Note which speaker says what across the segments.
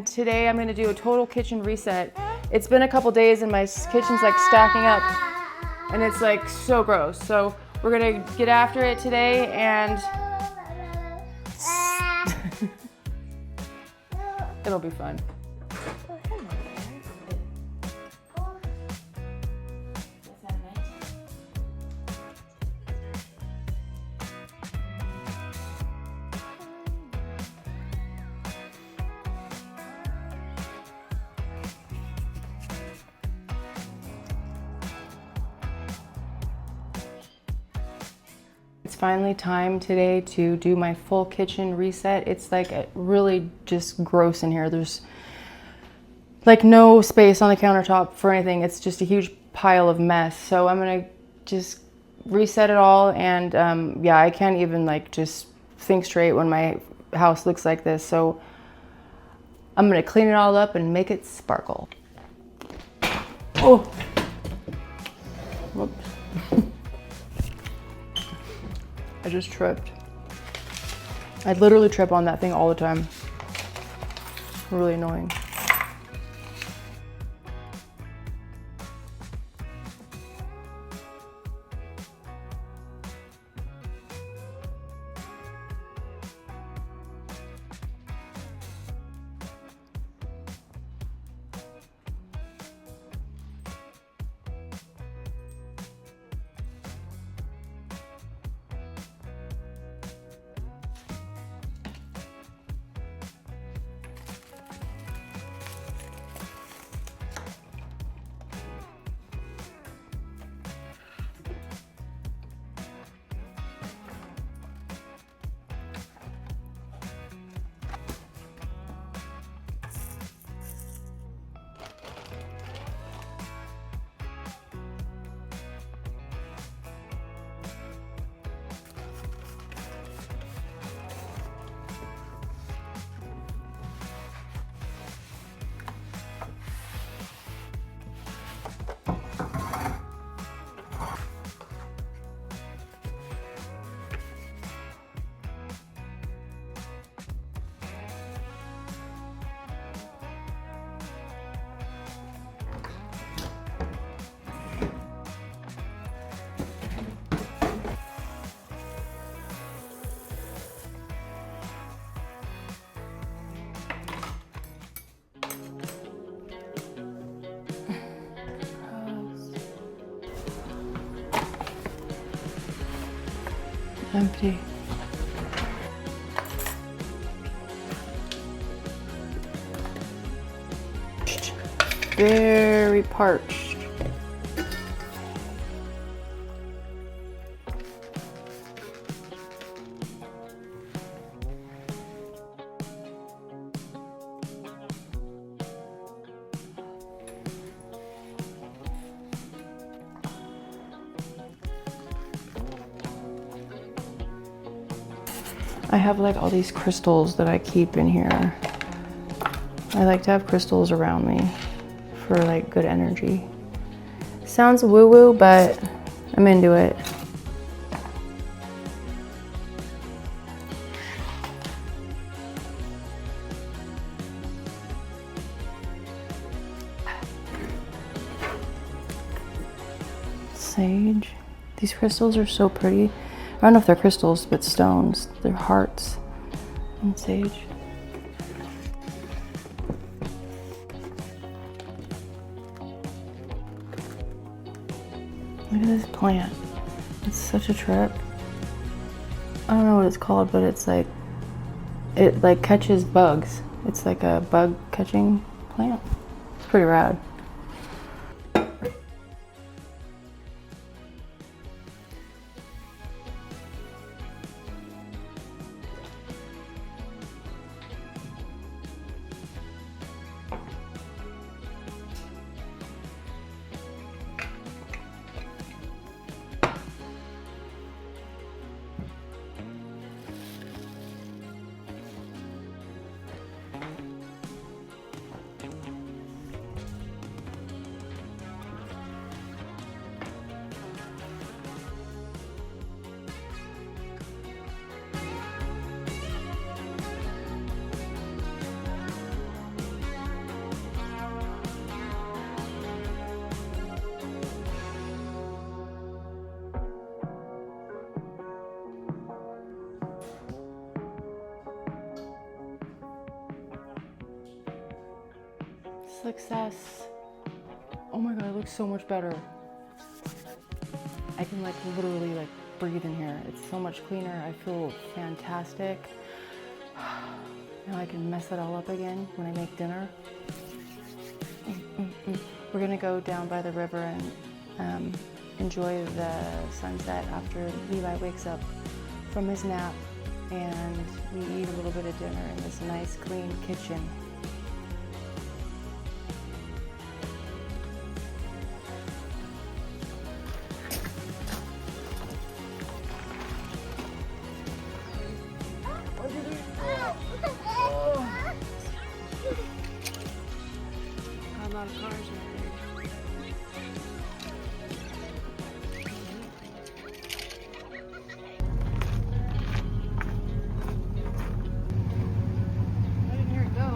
Speaker 1: Today I'm gonna do a total kitchen reset. It's been a couple days and my kitchen's like stacking up and it's like so gross. So we're gonna get after it today and it'll be fun. It's finally time today to do my full kitchen reset. It's like really just gross in here. There's like no space on the countertop for anything. It's just a huge pile of mess. So I'm gonna just reset it all. And yeah, I can't even like just think straight when my house looks like this. So I'm gonna clean it all up and make it sparkle. Oh, whoops. I just tripped. I literally trip on that thing all the time. Really annoying. Empty. Very parched. I have like all these crystals that I keep in here. I like to have crystals around me for like good energy. Sounds woo-woo, but I'm into it. Sage. These crystals are so pretty. I don't know if they're crystals, but stones. They're hearts and sage. Look at this plant. It's such a trip. I don't know what it's called, but it's like, it like catches bugs. It's like a bug catching plant. It's pretty rad. Success. Oh my god, it looks so much better. I can like literally like breathe in here. It's so much cleaner. I feel fantastic. Now I can mess it all up again when I make dinner. We're gonna go down by the river and enjoy the sunset after Levi wakes up from his nap, and we eat a little bit of dinner in this nice clean kitchen. Got a lot of cars out there. I didn't hear it go.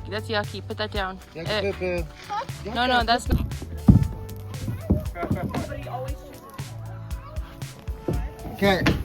Speaker 1: That's yucky. Put that down. No, that's not.
Speaker 2: Okay.